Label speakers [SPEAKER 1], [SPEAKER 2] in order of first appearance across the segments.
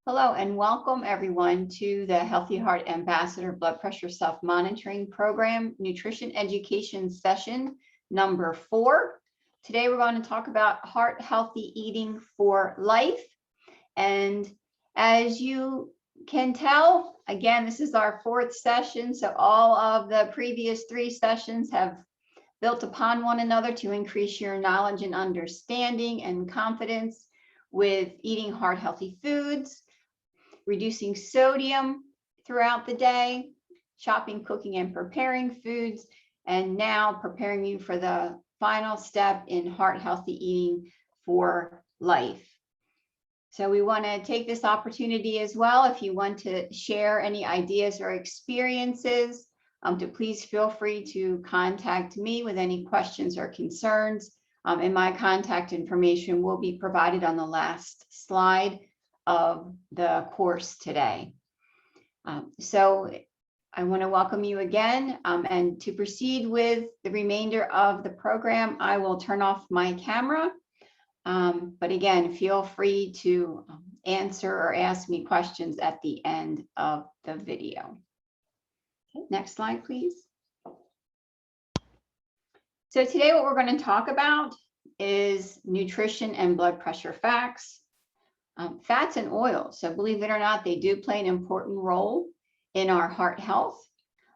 [SPEAKER 1] Hello and welcome everyone to the Healthy Heart Ambassador Blood Pressure Self-Monitoring Program Nutrition Education Session number 4. Today we're going to talk about heart healthy eating for life. And as you can tell, again, this is our 4th session. So all of the previous 3 sessions have built upon one another to increase your knowledge and understanding and confidence with eating heart healthy foods, reducing sodium throughout the day, chopping, cooking, and preparing foods, and now preparing you for the final step in heart healthy eating for life. So we want to take this opportunity as well, if you want to share any ideas or experiences, to please feel free to contact me with any questions or concerns. And my contact information will be provided on the last slide of the course today. So I want to welcome you again, and to proceed with the remainder of the program, I will turn off my camera. But again, feel free to answer or ask me questions at the end of the video. Okay, next slide, please. So today what we're going to talk about is nutrition and blood pressure facts. Fats and oils. So believe it or not, they do play an important role in our heart health.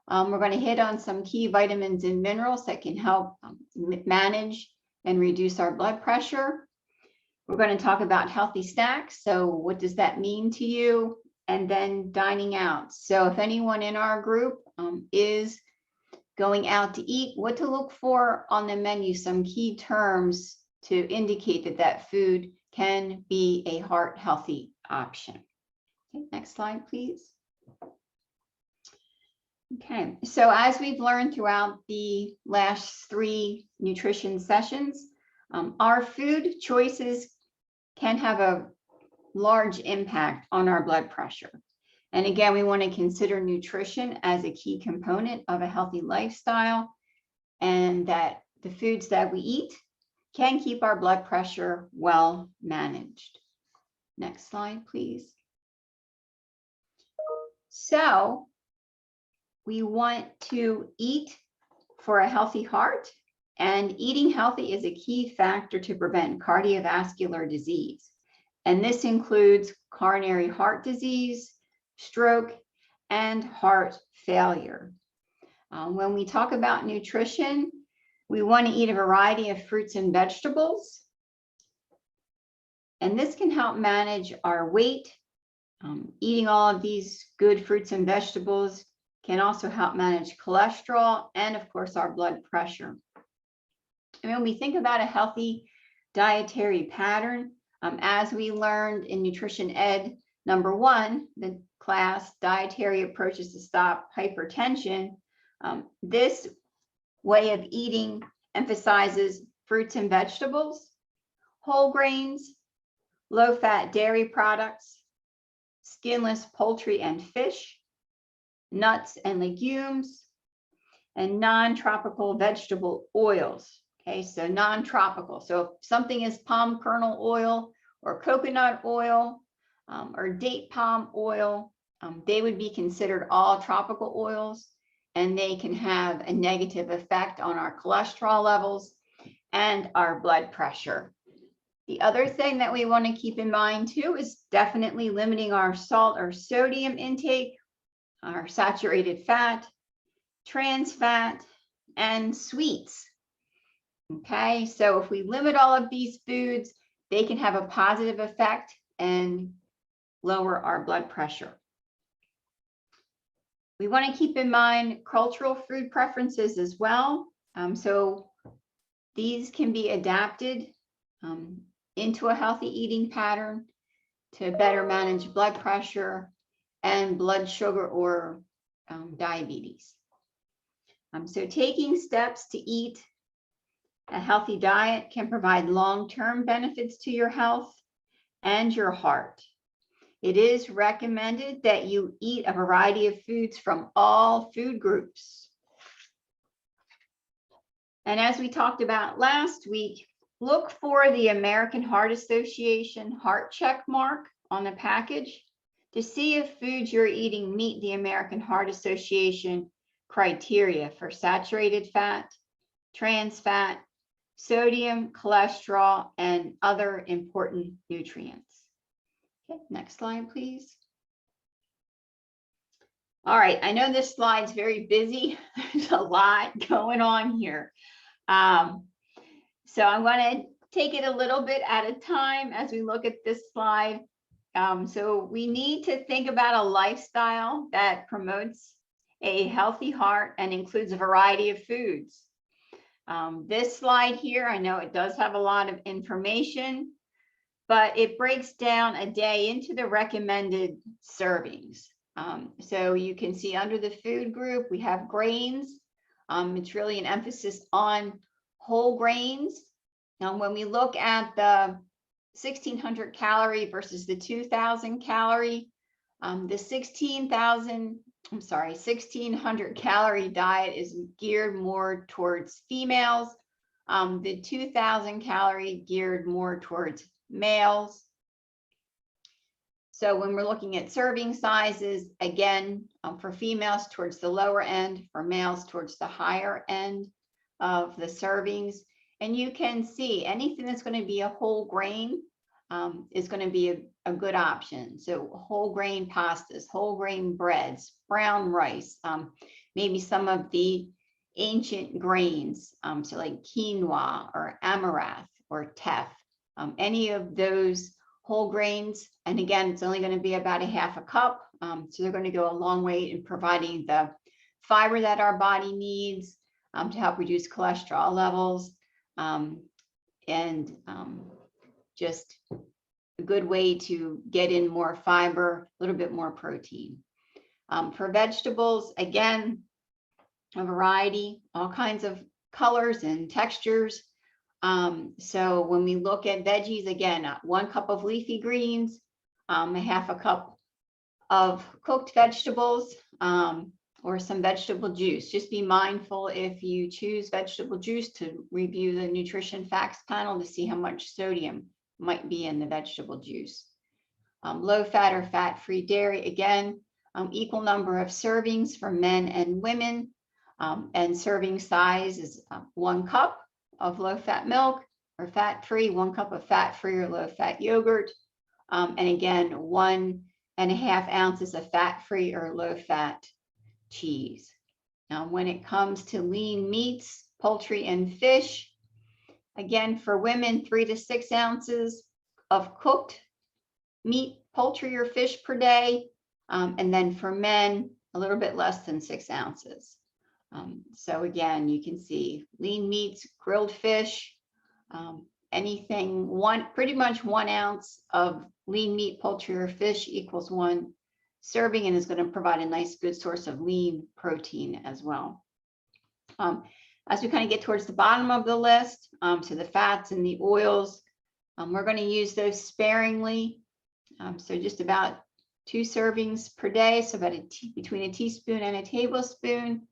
[SPEAKER 1] We're going to hit on some key vitamins and minerals that can help manage and reduce our blood pressure. We're going to talk about healthy snacks. So what does that mean to you? And then dining out. So if anyone in our group is going out to eat, what to look for on the menu, some key terms to indicate that that food can be a heart healthy option. Okay, next slide, please. Okay, so as we've learned throughout the last 3 nutrition sessions, our food choices can have a large impact on our blood pressure. And again, we want to consider nutrition as a key component of a healthy lifestyle, and that the foods that we eat can keep our blood pressure well managed. Next slide, please. So we want to eat for a healthy heart, and eating healthy is a key factor to prevent cardiovascular disease. And this includes coronary heart disease, stroke, and heart failure. When we talk about nutrition, we want to eat a variety of fruits and vegetables. And this can help manage our weight. Eating all of these good fruits and vegetables can also help manage cholesterol and, of course, our blood pressure. And when we think about a healthy dietary pattern, as we learned in Nutrition Ed number 1, the class Dietary Approaches to Stop Hypertension, this way of eating emphasizes fruits and vegetables, whole grains, low-fat dairy products, skinless poultry and fish, nuts and legumes, and non-tropical vegetable oils. Okay, so non-tropical. So if something is palm kernel oil or coconut oil or date palm oil, they would be considered all tropical oils, and they can have a negative effect on our cholesterol levels and our blood pressure. The other thing that we want to keep in mind too is definitely limiting our salt or sodium intake, our saturated fat, trans fat, and sweets. Okay, so if we limit all of these foods, they can have a positive effect and lower our blood pressure. We want to keep in mind cultural food preferences as well. So these can be adapted into a healthy eating pattern to better manage blood pressure and blood sugar or diabetes. So taking steps to eat a healthy diet can provide long-term benefits to your health and your heart. It is recommended that you eat a variety of foods from all food groups. And as we talked about last week, look for the American Heart Association heart check mark on the package. to see if foods you're eating meet the American Heart Association criteria for saturated fat, trans fat, sodium, cholesterol, and other important nutrients. Okay, next slide, please. All right, I know this slide's very busy. There's a lot going on here. So I'm going to take it a little bit at a time as we look at this slide. So we need to think about a lifestyle that promotes a healthy heart and includes a variety of foods. This slide here, I know it does have a lot of information, but it breaks down a day into the recommended servings. So you can see under the food group, we have grains. It's really an emphasis on whole grains. Now, when we look at the 1,600 calorie versus the 2,000 calorie, the 1,600 calorie diet is geared more towards females. The 2,000 calorie geared more towards males. So when we're looking at serving sizes, again, for females towards the lower end, for males towards the higher end of the servings. And you can see anything that's going to be a whole grain is going to be a good option. So whole grain pastas, whole grain breads, brown rice, maybe some of the ancient grains, so like quinoa or amaranth or teff, any of those whole grains. And again, it's only going to be about a half a cup. So they're going to go a long way in providing the fiber that our body needs to help reduce cholesterol levels, and just a good way to get in more fiber, a little bit more protein. For vegetables, again, a variety, all kinds of colors and textures. So when we look at veggies, again, 1 cup of leafy greens, a half a cup of cooked vegetables, or some vegetable juice. Just be mindful if you choose vegetable juice to review the nutrition facts panel to see how much sodium might be in the vegetable juice. Low fat or fat-free dairy, again, equal number of servings for men and women, and serving size is 1 cup of low-fat milk or fat-free, 1 cup of fat-free or low-fat yogurt, and again, 1.5 ounces of fat-free or low-fat cheese. Now, when it comes to lean meats, poultry and fish, again, for women, 3 to 6 ounces of cooked meat, poultry or fish per day, and then for men, a little bit less than 6 ounces. So again, you can see lean meats, grilled fish, anything, pretty much 1 ounce of lean meat, poultry or fish equals 1 serving, and is going to provide a nice good source of lean protein as well. As we kind of get towards the bottom of the list, so the fats and the oils, we're going to use those sparingly. So just about 2 servings per day, so about between a teaspoon and a tablespoon,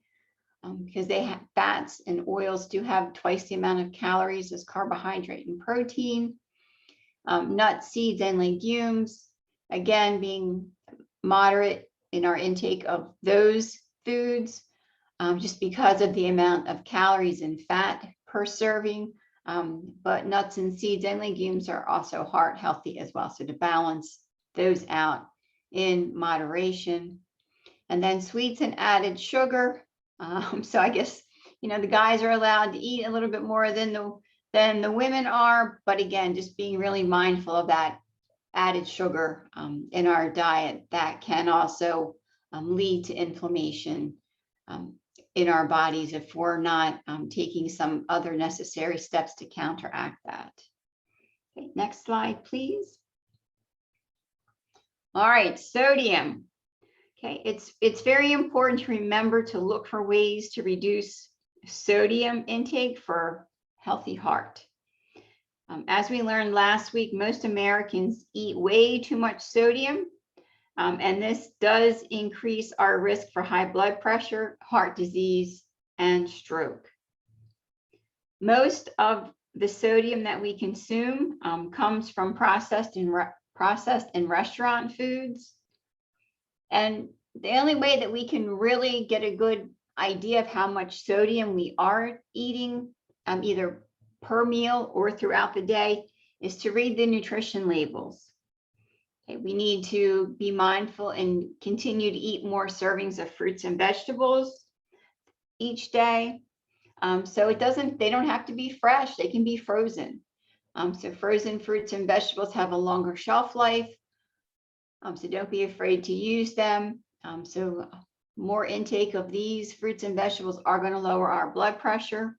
[SPEAKER 1] because fats and oils do have twice the amount of calories as carbohydrate and protein. Nuts, seeds, and legumes, again, being moderate in our intake of those foods, just because of the amount of calories and fat per serving. But nuts and seeds and legumes are also heart healthy as well. So to balance those out in moderation. And then sweets and added sugar. So I guess, the guys are allowed to eat a little bit more than the women are. But again, just being really mindful of that added sugar in our diet that can also lead to inflammation in our bodies if we're not taking some other necessary steps to counteract that. Okay, next slide, please. All right, sodium. Okay, it's very important to remember to look for ways to reduce sodium intake for healthy heart. As we learned last week, most Americans eat way too much sodium, and this does increase our risk for high blood pressure, heart disease, and stroke. Most of the sodium that we consume comes from processed and restaurant foods. And the only way that we can really get a good idea of how much sodium we are eating, either per meal or throughout the day, is to read the nutrition labels. Okay, we need to be mindful and continue to eat more servings of fruits and vegetables each day. So they don't have to be fresh, they can be frozen. So frozen fruits and vegetables have a longer shelf life. So don't be afraid to use them. So more intake of these fruits and vegetables are going to lower our blood pressure.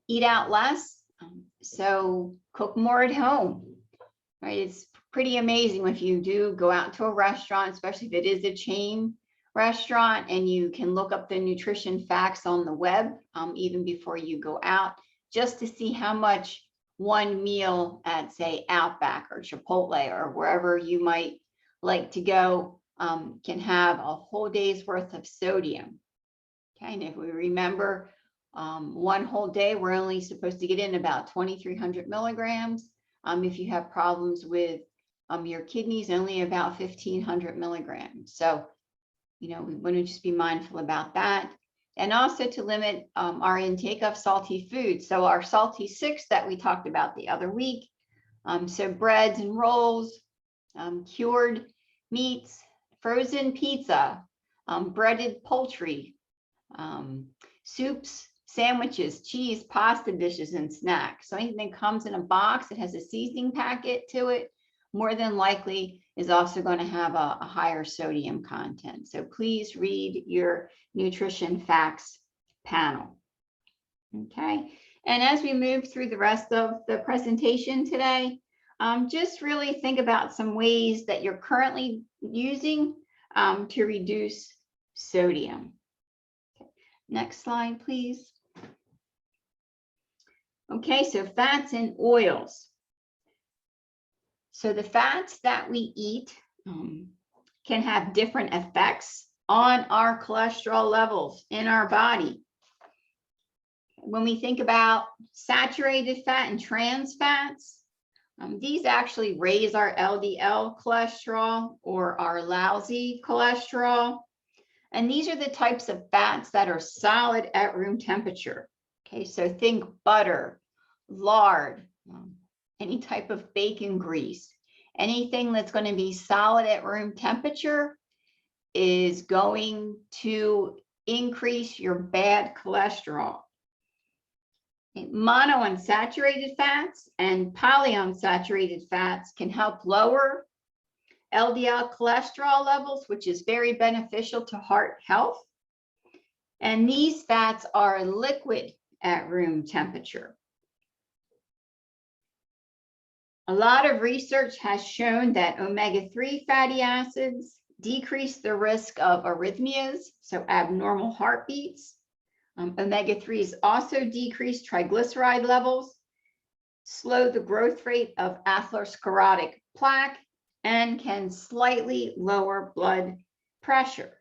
[SPEAKER 1] Eat out less. So cook more at home, right? It's pretty amazing if you do go out to a restaurant, especially if it is a chain restaurant, and you can look up the nutrition facts on the web, even before you go out, just to see how much one meal at, say, Outback or Chipotle or wherever you might like to go can have a whole day's worth of sodium. Okay, and if we remember, one whole day, we're only supposed to get in about 2,300 milligrams. If you have problems with your kidneys, only about 1,500 milligrams. So, we want to just be mindful about that. And also to limit our intake of salty foods. So our salty six that we talked about the other week. So breads and rolls, cured meats, frozen pizza, breaded poultry, soups, sandwiches, cheese, pasta dishes, and snacks. So anything that comes in a box that has a seasoning packet to it, more than likely is also going to have a higher sodium content. So please read your nutrition facts panel. Okay, and as we move through the rest of the presentation today, just really think about some ways that you're currently using to reduce sodium. Okay. Next slide, please. Okay, so fats and oils. So the fats that we eat can have different effects on our cholesterol levels in our body. When we think about saturated fat and trans fats, these actually raise our LDL cholesterol or our lousy cholesterol. And these are the types of fats that are solid at room temperature. Okay, so think butter, lard, any type of bacon grease, anything that's going to be solid at room temperature is going to increase your bad cholesterol. Monounsaturated fats and polyunsaturated fats can help lower LDL cholesterol levels, which is very beneficial to heart health. And these fats are liquid at room temperature. A lot of research has shown that omega-3 fatty acids decrease the risk of arrhythmias, so abnormal heartbeats. Omega-3s also decrease triglyceride levels, slow the growth rate of atherosclerotic plaque, and can slightly lower blood pressure.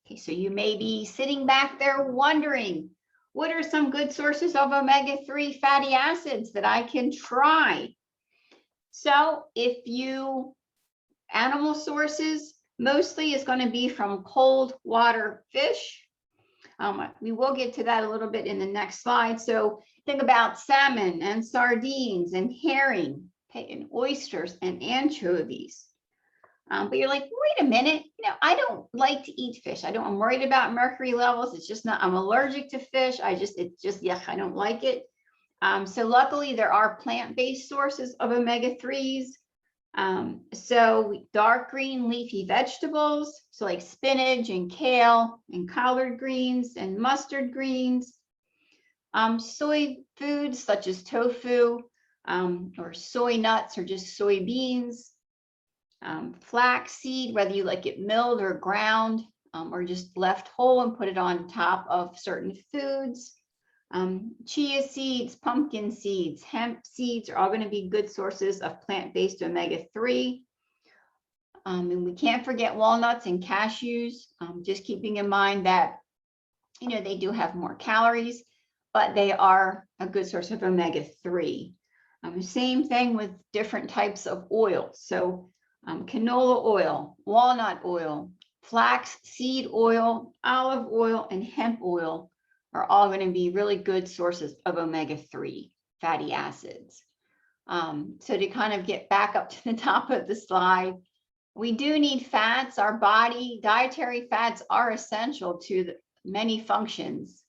[SPEAKER 1] Okay, so you may be sitting back there wondering, what are some good sources of omega-3 fatty acids that I can try? So if animal sources, mostly is going to be from cold water fish. We will get to that a little bit in the next slide. So think about salmon and sardines and herring, okay, and oysters and anchovies. But you're like, wait a minute, I don't like to eat fish. I'm worried about mercury levels. It's just not, I'm allergic to fish. Yeah, I don't like it. So luckily there are plant-based sources of omega-3s. So dark green leafy vegetables, so like spinach and kale and collard greens and mustard greens. Soy foods such as tofu or soy nuts or just soybeans. Flaxseed, whether you like it milled or ground or just left whole and put it on top of certain foods. Chia seeds, pumpkin seeds, hemp seeds are all going to be good sources of plant-based omega-3. And we can't forget walnuts and cashews, just keeping in mind that, they do have more calories, but they are a good source of omega-3. Same thing with different types of oils. So canola oil, walnut oil, flax seed oil, olive oil, and hemp oil are all going to be really good sources of omega-3 fatty acids. So to kind of get back up to the top of the slide, we do need fats. Our body, dietary fats are essential to many functions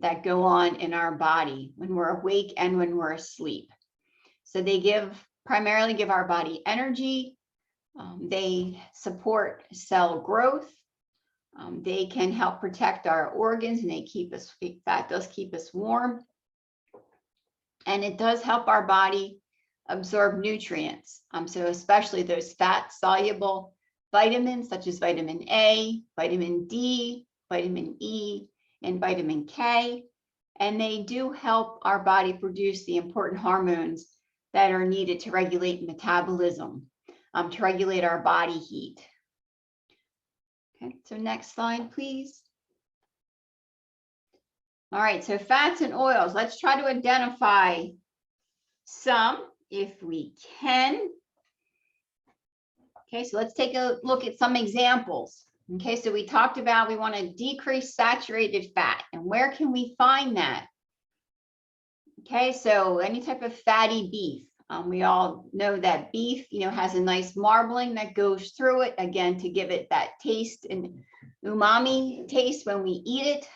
[SPEAKER 1] that go on in our body when we're awake and when we're asleep. So they primarily give our body energy. They support cell growth. They can help protect our organs, and fat does keep us warm. And it does help our body absorb nutrients. So especially those fat-soluble vitamins such as vitamin A, vitamin D, vitamin E, and vitamin K. And they do help our body produce the important hormones that are needed to regulate metabolism, to regulate our body heat. Okay, so next slide, please. All right, so fats and oils. Let's try to identify some if we can. Okay, so let's take a look at some examples. Okay, so we talked about we want to decrease saturated fat, and where can we find that? Okay, so any type of fatty beef. We all know that beef, has a nice marbling that goes through it, again, to give it that taste and umami taste when we eat it.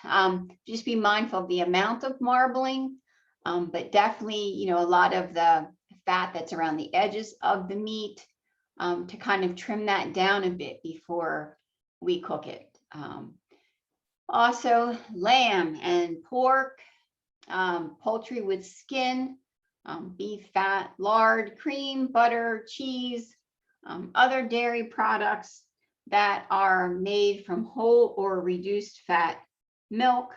[SPEAKER 1] Just be mindful of the amount of marbling, but definitely, a lot of the fat that's around the edges of the meat, to kind of trim that down a bit before we cook it. Also, lamb and pork, poultry with skin, beef fat, lard, cream, butter, cheese, other dairy products that are made from whole or reduced fat milk.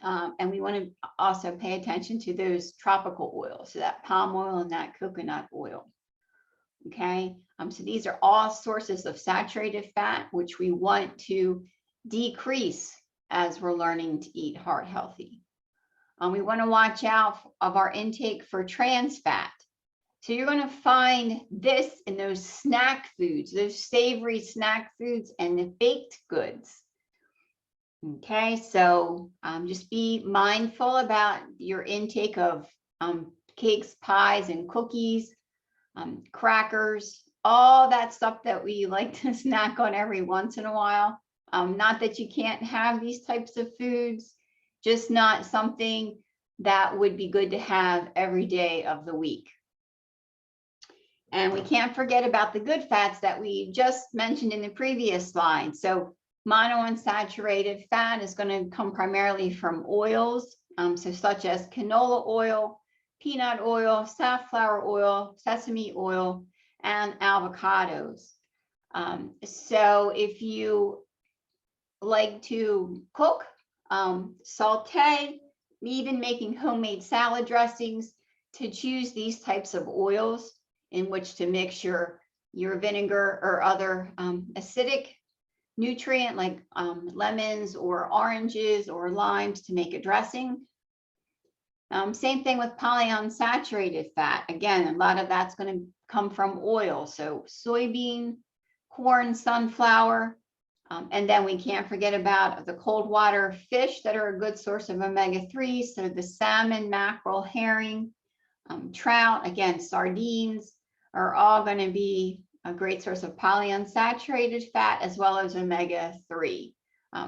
[SPEAKER 1] And we want to also pay attention to those tropical oils, so that palm oil and that coconut oil. Okay, so these are all sources of saturated fat, which we want to decrease as we're learning to eat heart healthy. We want to watch out of our intake for trans fat. So you're going to find this in those snack foods, those savory snack foods and the baked goods. Okay, so just be mindful about your intake of cakes, pies, and cookies, crackers, all that stuff that we like to snack on every once in a while. Not that you can't have these types of foods, just not something that would be good to have every day of the week. And we can't forget about the good fats that we just mentioned in the previous slide. So monounsaturated fat is going to come primarily from oils, so such as canola oil, peanut oil, safflower oil, sesame oil, and avocados. So if you like to cook, saute, even making homemade salad dressings, to choose these types of oils in which to mix your vinegar or other acidic nutrient like lemons or oranges or limes to make a dressing. Same thing with polyunsaturated fat. Again, a lot of that's going to come from oil. So soybean, corn, sunflower, and then we can't forget about the cold water fish that are a good source of omega-3. So the salmon, mackerel, herring, trout, again, sardines are all going to be a great source of polyunsaturated fat as well as omega-3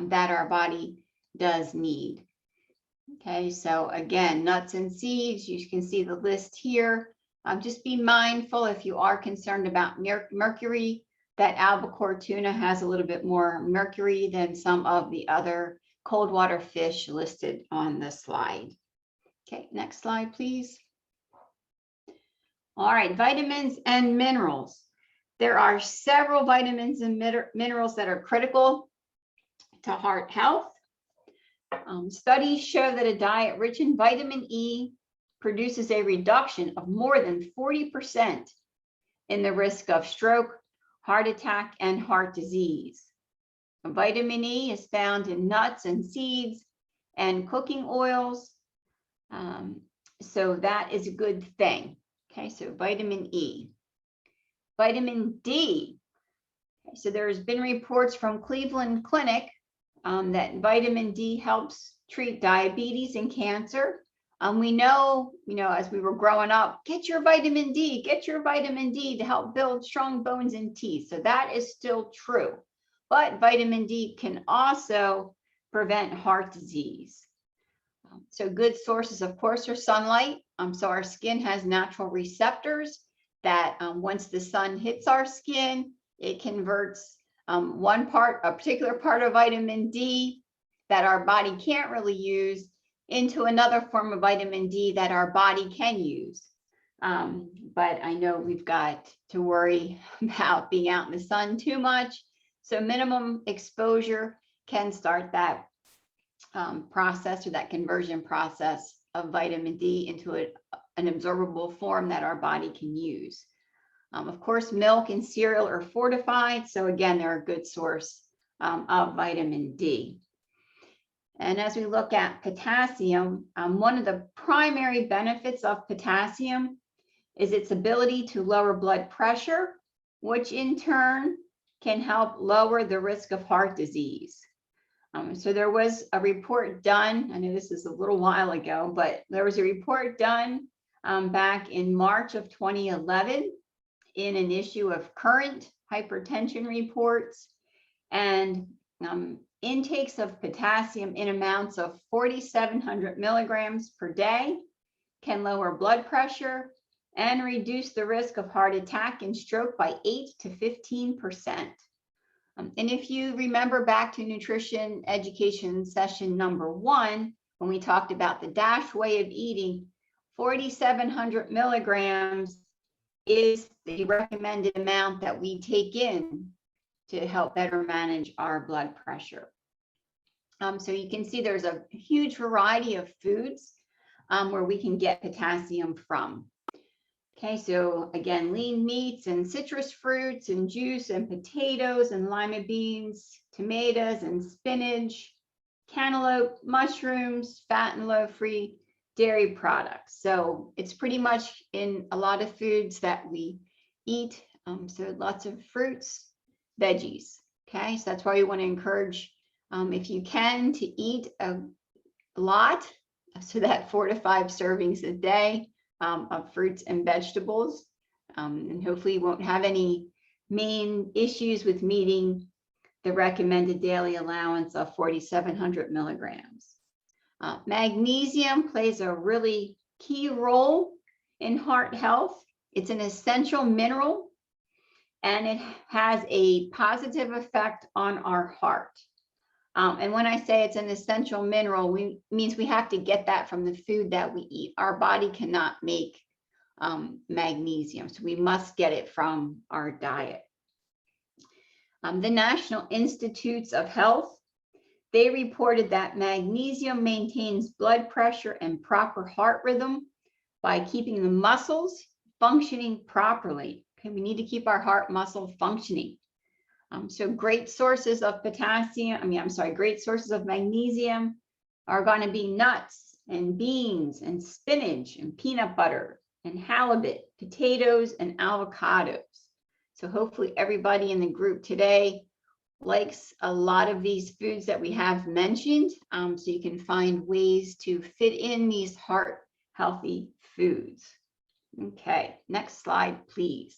[SPEAKER 1] that our body does need. Okay, so again, nuts and seeds, you can see the list here. Just be mindful if you are concerned about mercury, that albacore tuna has a little bit more mercury than some of the other cold water fish listed on the slide. Okay, next slide, please. All right, vitamins and minerals. There are several vitamins and minerals that are critical to heart health. Studies show that a diet rich in vitamin E produces a reduction of more than 40% in the risk of stroke, heart attack, and heart disease. Vitamin E is found in nuts and seeds and cooking oils. So that is a good thing. Okay, so vitamin E. Vitamin D. So there's been reports from Cleveland Clinic that vitamin D helps treat diabetes and cancer. We know, as we were growing up, get your vitamin D to help build strong bones and teeth. So that is still true. But vitamin D can also prevent heart disease. So good sources, of course, are sunlight. So our skin has natural receptors that once the sun hits our skin, it converts a particular part of vitamin D that our body can't really use into another form of vitamin D that our body can use. But I know we've got to worry about being out in the sun too much. So minimum exposure can start that process, or that conversion process of vitamin D into an absorbable form that our body can use. Of course, milk and cereal are fortified. So again, they're a good source of vitamin D. And as we look at potassium, one of the primary benefits of potassium is its ability to lower blood pressure, which in turn can help lower the risk of heart disease. So there was a report done, I know this is a little while ago, but there was a report done back in March of 2011 in an issue of Current Hypertension Reports, and intakes of potassium in amounts of 4,700 milligrams per day can lower blood pressure and reduce the risk of heart attack and stroke by 8 to 15%. And if you remember back to nutrition education session number 1, when we talked about the DASH way of eating, 4,700 milligrams is the recommended amount that we take in to help better manage our blood pressure. So you can see there's a huge variety of foods where we can get potassium from. Okay, so again, lean meats and citrus fruits and juice and potatoes and lima beans, tomatoes and spinach, cantaloupe, mushrooms, fat and low-free dairy products. So it's pretty much in a lot of foods that we eat. So lots of fruits, veggies. Okay, so that's why we want to encourage, if you can, to eat a lot, so that 4 to 5 servings a day of fruits and vegetables, and hopefully you won't have any main issues with meeting the recommended daily allowance of 4,700 milligrams. Magnesium plays a really key role in heart health. It's an essential mineral, and it has a positive effect on our heart. And when I say it's an essential mineral, means we have to get that from the food that we eat. Our body cannot make magnesium, so we must get it from our diet. The National Institutes of Health, they reported that magnesium maintains blood pressure and proper heart rhythm by keeping the muscles functioning properly. Okay, we need to keep our heart muscle functioning. So great sources of great sources of magnesium are going to be nuts and beans and spinach and peanut butter and halibut, potatoes and avocados. So hopefully everybody in the group today likes a lot of these foods that we have mentioned, so you can find ways to fit in these heart healthy foods. Okay, next slide, please.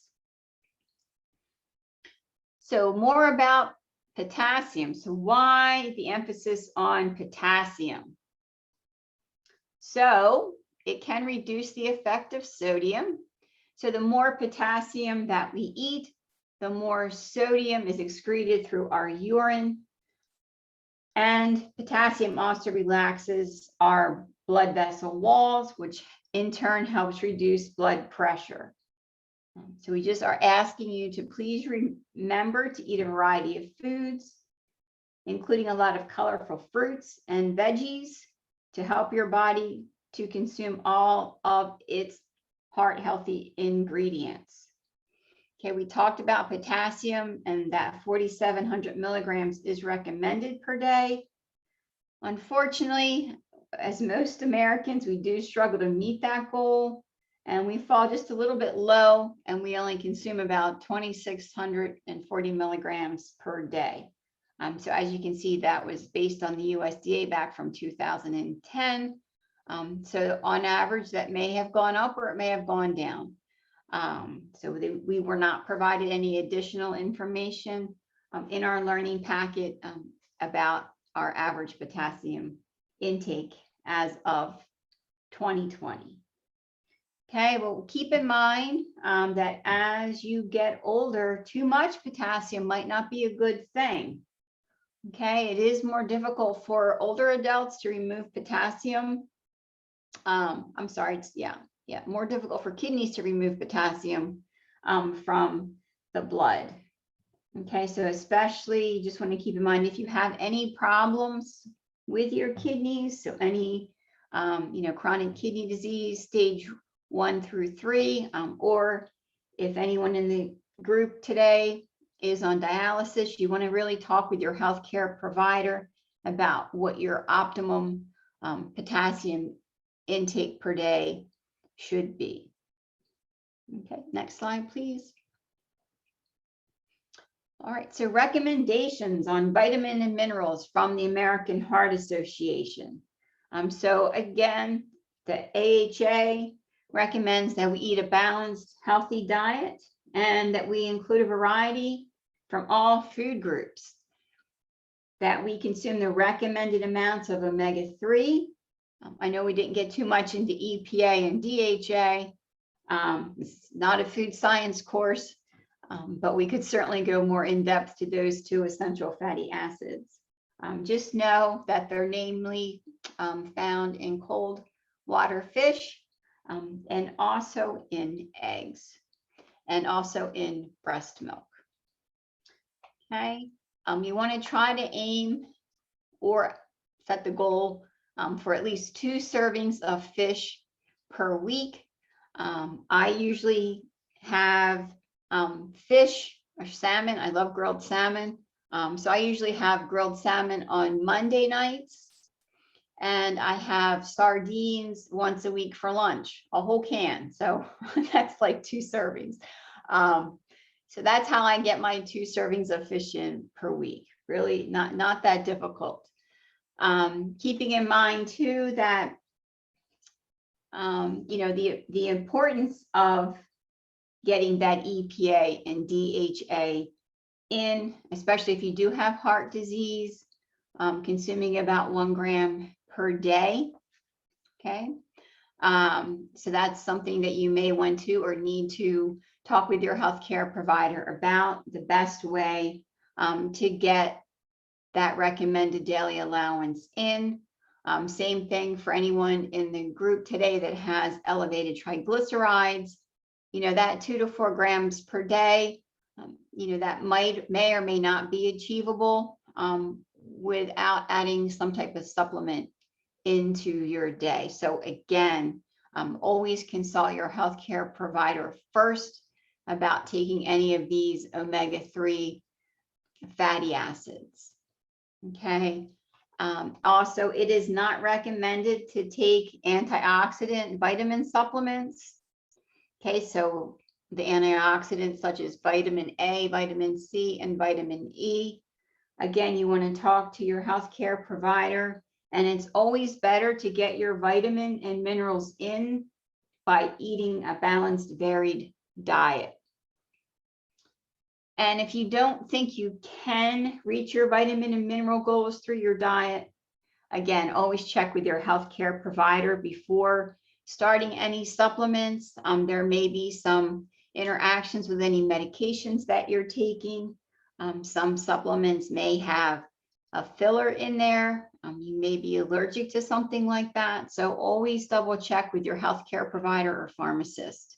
[SPEAKER 1] So more about potassium. So why the emphasis on potassium? So it can reduce the effect of sodium. So the more potassium that we eat, the more sodium is excreted through our urine. And potassium also relaxes our blood vessel walls, which in turn helps reduce blood pressure. So we just are asking you to please remember to eat a variety of foods, including a lot of colorful fruits and veggies, to help your body to consume all of its heart healthy ingredients. Okay, we talked about potassium and that 4,700 milligrams is recommended per day. Unfortunately, as most Americans, we do struggle to meet that goal. and we fall just a little bit low, and we only consume about 2,640 milligrams per day. So as you can see, that was based on the USDA back from 2010. So on average, that may have gone up or it may have gone down. So we were not provided any additional information in our learning packet about our average potassium intake as of 2020. Okay, well, keep in mind that as you get older, too much potassium might not be a good thing. Okay, it is more difficult for older adults to remove potassium. I'm sorry, more difficult for kidneys to remove potassium from the blood. Okay, so especially you just want to keep in mind if you have any problems with your kidneys, so any chronic kidney disease, stage 1 through 3, or if anyone in the group today is on dialysis, you want to really talk with your healthcare provider about what your optimum potassium intake per day should be. Okay, next slide, please. All right, so recommendations on vitamin and minerals from the American Heart Association. So again, the AHA recommends that we eat a balanced, healthy diet and that we include a variety from all food groups, that we consume the recommended amounts of omega-3. I know we didn't get too much into EPA and DHA. It's not a food science course, but we could certainly go more in depth to those 2 essential fatty acids. Just know that they're namely found in cold water fish and also in eggs and also in breast milk. Okay, you want to try to aim or set the goal for at least 2 servings of fish per week. I usually have fish or salmon. I love grilled salmon. So I usually have grilled salmon on Monday nights, and I have sardines once a week for lunch, a whole can. So that's like 2 servings. So that's how I get my 2 servings of fish in per week. Really not that difficult. Keeping in mind too that the importance of getting that EPA and DHA in, especially if you do have heart disease, consuming about 1 gram per day. Okay, so that's something that you may want to or need to talk with your healthcare provider about the best way to get that recommended daily allowance in. Same thing for anyone in the group today that has elevated triglycerides. That 2 to 4 grams per day, that may or may not be achievable without adding some type of supplement into your day. So again, always consult your healthcare provider first about taking any of these omega-3 fatty acids. Okay. Also, it is not recommended to take antioxidant vitamin supplements. Okay, so the antioxidants such as vitamin A, vitamin C, and vitamin E. Again, you want to talk to your healthcare provider, and it's always better to get your vitamin and minerals in by eating a balanced, varied diet. And if you don't think you can reach your vitamin and mineral goals through your diet, again, always check with your healthcare provider before starting any supplements. There may be some interactions with any medications that you're taking. Some supplements may have a filler in there. You may be allergic to something like that. So always double check with your healthcare provider or pharmacist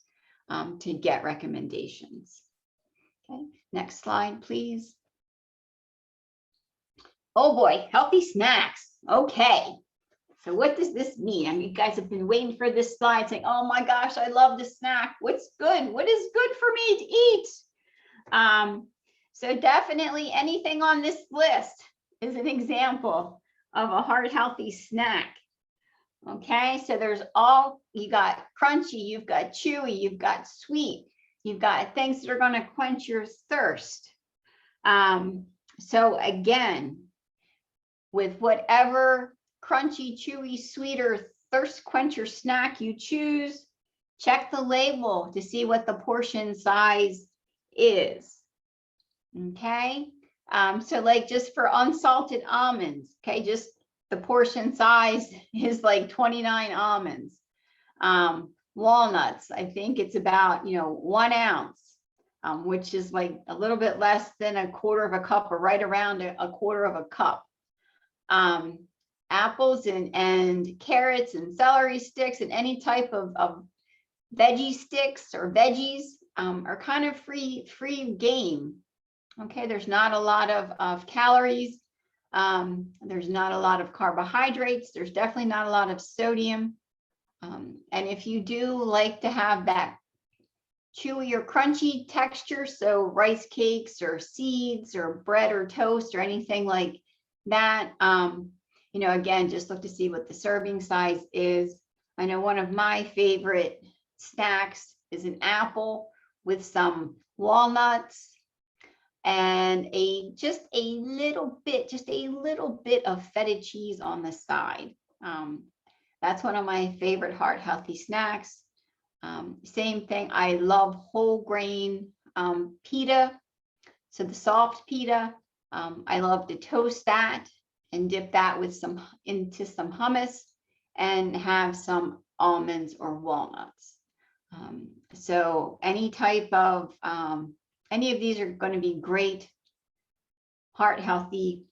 [SPEAKER 1] to get recommendations. Okay, next slide, please. Oh boy, healthy snacks. Okay, so what does this mean? I mean, you guys have been waiting for this slide saying, oh my gosh, I love the snack. What's good? What is good for me to eat? So definitely anything on this list is an example of a heart healthy snack. Okay, so there's all, you got crunchy, you've got chewy, you've got sweet, you've got things that are going to quench your thirst. So again, with whatever crunchy, chewy, sweet, or thirst quencher snack you choose, check the label to see what the portion size is. Okay, so like just for unsalted almonds, okay, just the portion size is like 29 almonds. Walnuts, I think it's about 1 ounce, which is like a little bit less than a quarter of a cup, or right around a quarter of a cup. Apples and carrots and celery sticks and any type of veggie sticks or veggies are kind of free game. Okay, there's not a lot of calories. There's not a lot of carbohydrates. There's definitely not a lot of sodium. And if you do like to have that chewy or crunchy texture, so rice cakes or seeds or bread or toast or anything like that, again, just look to see what the serving size is. I know one of my favorite snacks is an apple with some walnuts and just a little bit of feta cheese on the side. That's one of my favorite heart healthy snacks. Same thing, I love whole grain pita. So the soft pita, I love to toast that and dip that with into some hummus and have some almonds or walnuts. So any type of any of these are going to be great heart healthy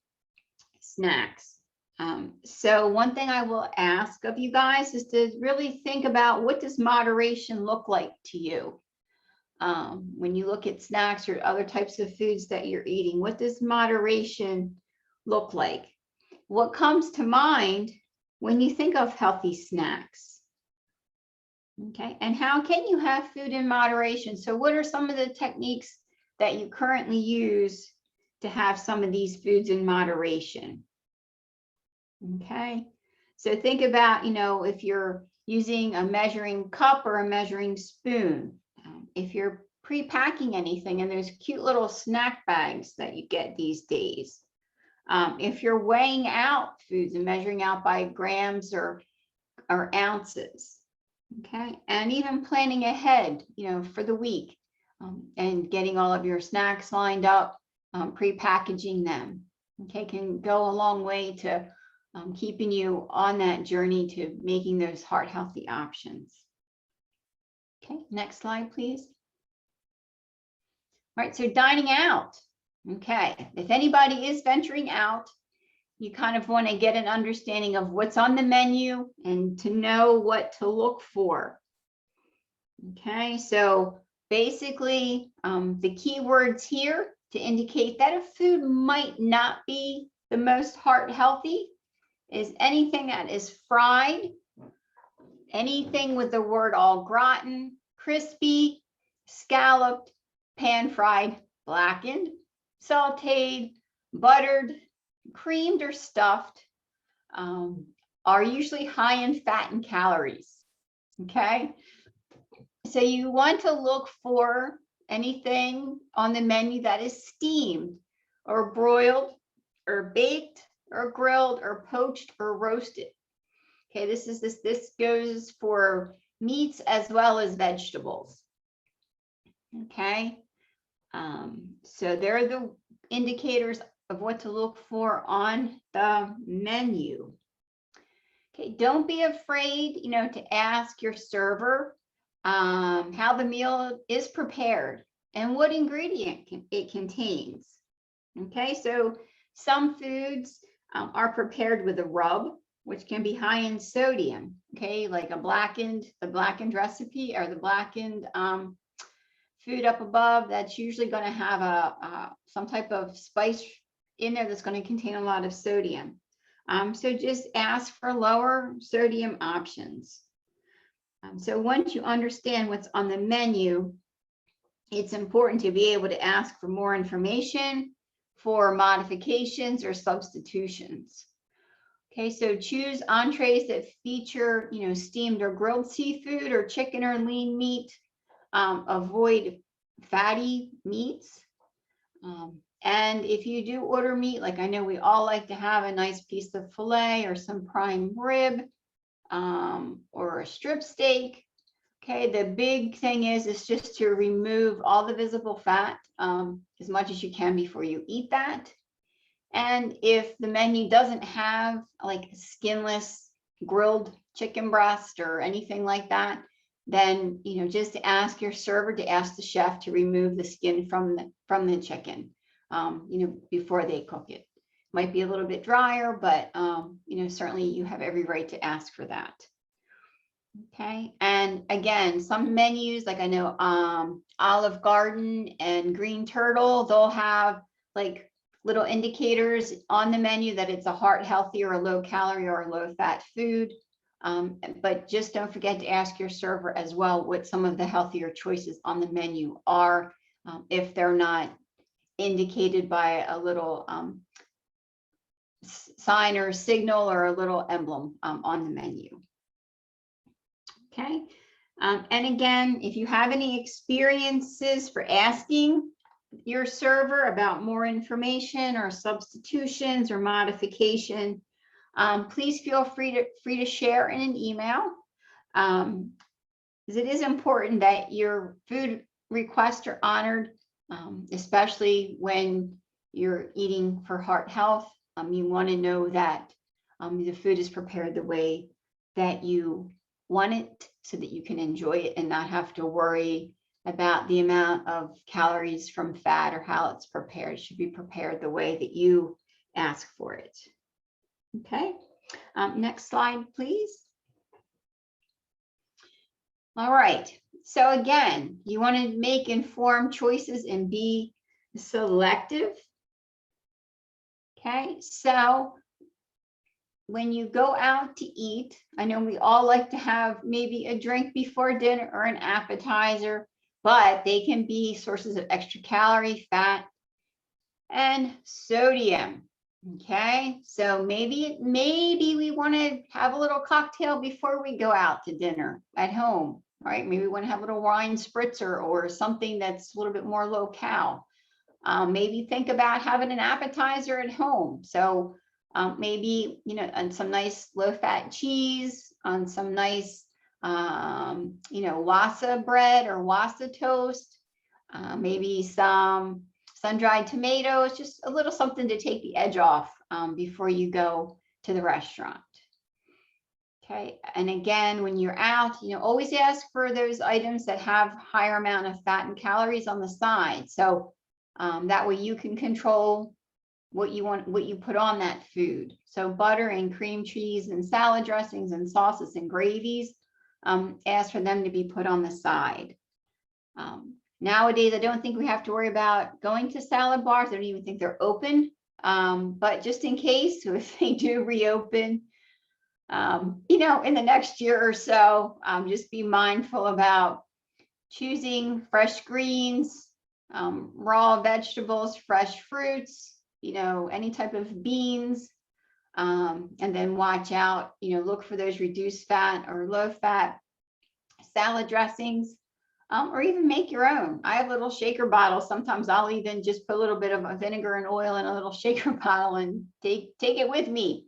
[SPEAKER 1] snacks. So one thing I will ask of you guys is to really think about, what does moderation look like to you? When you look at snacks or other types of foods that you're eating, what does moderation look like? What comes to mind when you think of healthy snacks? Okay, and how can you have food in moderation? So what are some of the techniques that you currently use to have some of these foods in moderation? Okay, so think about, if you're using a measuring cup or a measuring spoon, if you're pre-packing anything, and there's cute little snack bags that you get these days. If you're weighing out foods and measuring out by grams or ounces, okay, and even planning ahead, for the week, and getting all of your snacks lined up, pre-packaging them, okay, can go a long way to keeping you on that journey to making those heart healthy options. Okay, next slide, please. All right, so dining out. Okay, if anybody is venturing out, you kind of want to get an understanding of what's on the menu and to know what to look for. Okay, so basically the keywords here to indicate that a food might not be the most heart healthy is anything that is fried, anything with the word au gratin, crispy, scalloped, pan-fried, blackened, sauteed, buttered, creamed, or stuffed, are usually high in fat and calories. Okay, so you want to look for anything on the menu that is steamed or broiled or baked or grilled or poached or roasted. Okay, this goes for meats as well as vegetables. Okay, so there are the indicators of what to look for on the menu. Okay, don't be afraid, to ask your server how the meal is prepared and what ingredient it contains. Okay, so some foods are prepared with a rub, which can be high in sodium. Okay, like the blackened recipe or the blackened food up above, that's usually going to have some type of spice in there that's going to contain a lot of sodium. So just ask for lower sodium options. So once you understand what's on the menu, it's important to be able to ask for more information, for modifications or substitutions. Okay, so choose entrees that feature, steamed or grilled seafood or chicken or lean meat. Avoid fatty meats. And if you do order meat, like I know we all like to have a nice piece of filet or some prime rib, or a strip steak. Okay, the big thing is just to remove all the visible fat as much as you can before you eat that. And if the menu doesn't have like skinless grilled chicken breast or anything like that, then just to ask your server to ask the chef to remove the skin from the chicken, before they cook it. Might be a little bit drier, but certainly you have every right to ask for that. Okay, and again, some menus, like I know Olive Garden and Green Turtle, they'll have like little indicators on the menu that it's a heart healthy or a low calorie or a low fat food. But just don't forget to ask your server as well what some of the healthier choices on the menu are, if they're not indicated by a little sign or signal or a little emblem on the menu. Okay, and again, if you have any experiences for asking your server about more information or substitutions or modification, please feel free to share in an email, because it is important that your food requests are honored, especially when you're eating for heart health. You want to know that the food is prepared the way that you want it, so that you can enjoy it and not have to worry about the amount of calories from fat or how it's prepared. It should be prepared the way that you ask for it. Okay, next slide, please. All right, so again, you want to make informed choices and be selective. Okay, so when you go out to eat, I know we all like to have maybe a drink before dinner or an appetizer, but they can be sources of extra calorie, fat, and sodium. Okay, so maybe we want to have a little cocktail before we go out to dinner at home, right? Maybe we want to have a little wine spritzer or something that's a little bit more low cal. Maybe think about having an appetizer at home. So maybe, on some nice low-fat cheese, on some nice, wasa bread or wasa toast, maybe some sun-dried tomatoes, just a little something to take the edge off before you go to the restaurant. Okay, and again, when you're out, always ask for those items that have higher amount of fat and calories on the side. So that way you can control what you want, what you put on that food. So butter and cream cheese and salad dressings and sauces and gravies, ask for them to be put on the side. Nowadays, I don't think we have to worry about going to salad bars. I don't even think they're open. But just in case, so if they do reopen, in the next year or so, just be mindful about choosing fresh greens, raw vegetables, fresh fruits, any type of beans, and then watch out, look for those reduced fat or low fat salad dressings, or even make your own. I have little shaker bottles. Sometimes I'll even just put a little bit of vinegar and oil in a little shaker bottle and take it with me.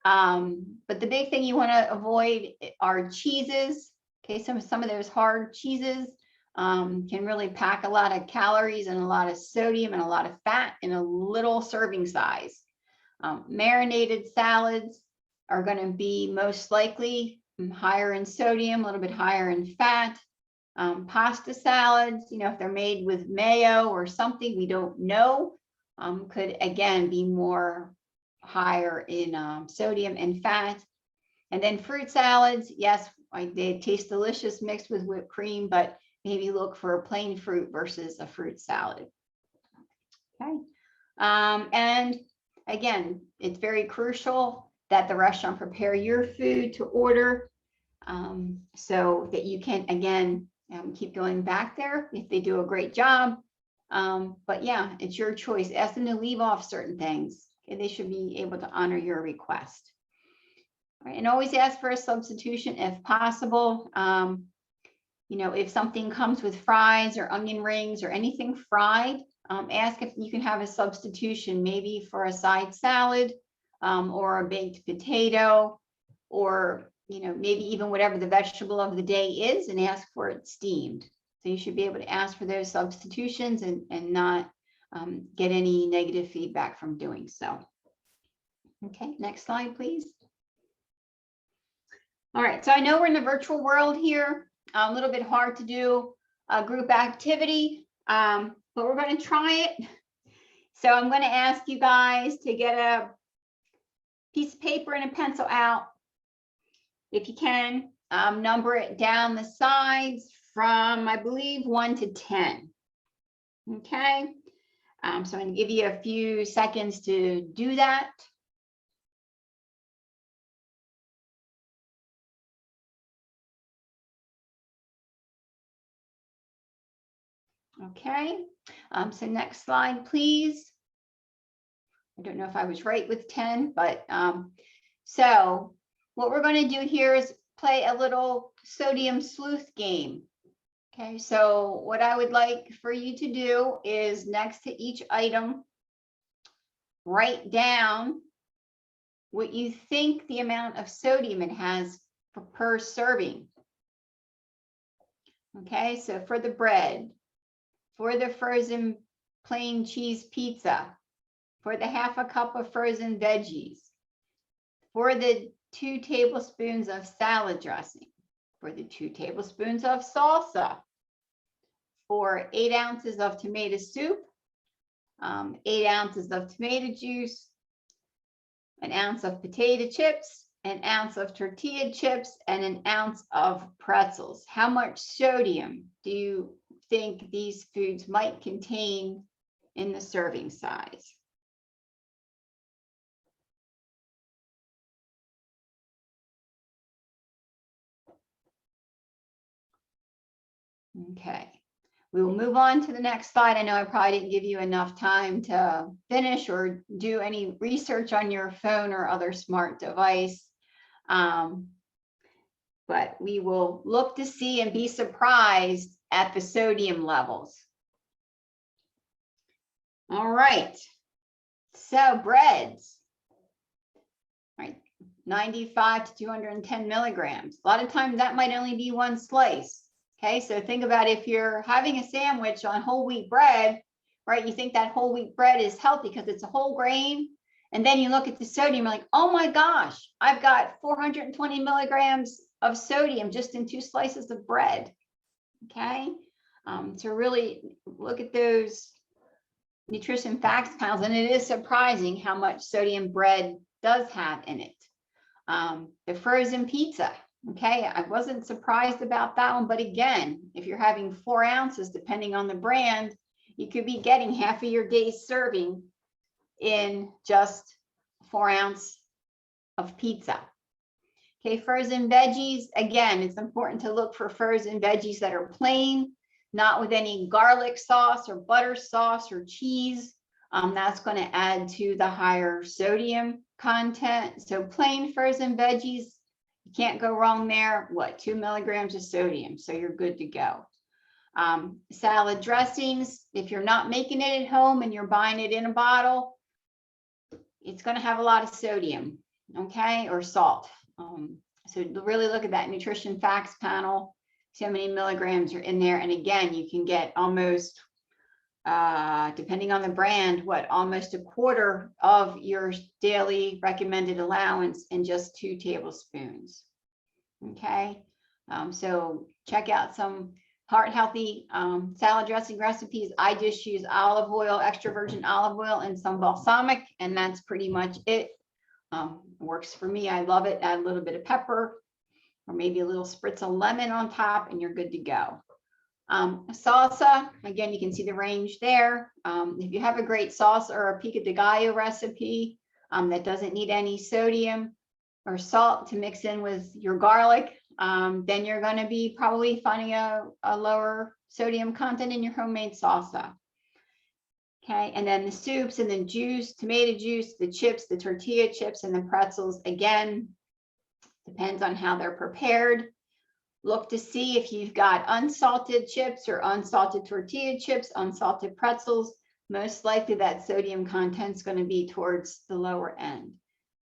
[SPEAKER 1] But the big thing you want to avoid are cheeses. Okay, some of those hard cheeses can really pack a lot of calories and a lot of sodium and a lot of fat in a little serving size. Marinated salads are going to be most likely higher in sodium, a little bit higher in fat. Pasta salads, if they're made with mayo or something we don't know, could again be more higher in sodium and fat. And then fruit salads, yes, they taste delicious mixed with whipped cream, but maybe look for a plain fruit versus a fruit salad. Okay. And again, it's very crucial that the restaurant prepare your food to order, so that you can, again, keep going back there if they do a great job. But yeah, it's your choice. Ask them to leave off certain things. Okay? They should be able to honor your request. Right, and always ask for a substitution if possible. You know, if something comes with fries or onion rings or anything fried, ask if you can have a substitution, maybe for a side salad, or a baked potato, or, you know, maybe even whatever the vegetable of the day is, and ask for it steamed. So you should be able to ask for those substitutions and not get any negative feedback from doing so. Okay, next slide, please. All right, so I know we're in the virtual world here. A little bit hard to do a group activity, but we're going to try it. So I'm going to ask you guys to get a piece of paper and a pencil out. If you can, number it down the sides from, I believe, 1 to 10. Okay, so I'm going to give you a few seconds to do that. Okay, so next slide, please. I don't know if I was right with 10, but so what we're going to do here is play a little sodium sleuth game. Okay, so what I would like for you to do is next to each item, write down what you think the amount of sodium it has per serving. Okay, so for the bread, for the frozen plain cheese pizza, for the half a cup of frozen veggies, for the 2 tablespoons of salad dressing, for the 2 tablespoons of salsa, for 8 ounces of tomato soup, 8 ounces of tomato juice, an ounce of potato chips, an ounce of tortilla chips, and an ounce of pretzels. How much sodium do you think these foods might contain in the serving size? Okay, we will move on to the next slide. I know I probably didn't give you enough time to finish or do any research on your phone or other smart device. But we will look to see and be surprised at the sodium levels. All right, so breads, right, 95 to 210 milligrams. A lot of times that might only be 1 slice. Okay, so think about if you're having a sandwich on whole wheat bread, right? You think that whole wheat bread is healthy because it's a whole grain. And then you look at the sodium, like, oh my gosh, I've got 420 milligrams of sodium just in 2 slices of bread. Okay, so really look at those nutrition facts panels, and it is surprising how much sodium bread does have in it. The frozen pizza. Okay, I wasn't surprised about that one, but again, if you're having 4 ounces, depending on the brand, you could be getting half of your day's serving in just 4 ounces of pizza. Okay, frozen veggies, again, it's important to look for frozen veggies that are plain, not with any garlic sauce or butter sauce or cheese. That's going to add to the higher sodium content. So plain frozen veggies, you can't go wrong there. What, 2 milligrams of sodium, so you're good to go. Salad dressings, if you're not making it at home and you're buying it in a bottle, it's going to have a lot of sodium, okay, or salt. So really look at that nutrition facts panel, see how many milligrams are in there. And again, you can get almost, depending on the brand, almost a quarter of your daily recommended allowance in just 2 tablespoons. Okay, so check out some heart healthy salad dressing recipes. I just use olive oil, extra virgin olive oil, and some balsamic, and that's pretty much it. Works for me. I love it. Add a little bit of pepper or maybe a little spritz of lemon on top, and you're good to go. Salsa, again, you can see the range there. If you have a great salsa or a pico de gallo recipe that doesn't need any sodium or salt to mix in with your garlic, then you're going to be probably finding a lower sodium content in your homemade salsa. Okay, and then the soups and then juice, tomato juice, the chips, the tortilla chips, and the pretzels. Again, Depends on how they're prepared. Look to see if you've got unsalted chips or unsalted tortilla chips, unsalted pretzels. Most likely that sodium content is going to be towards the lower end.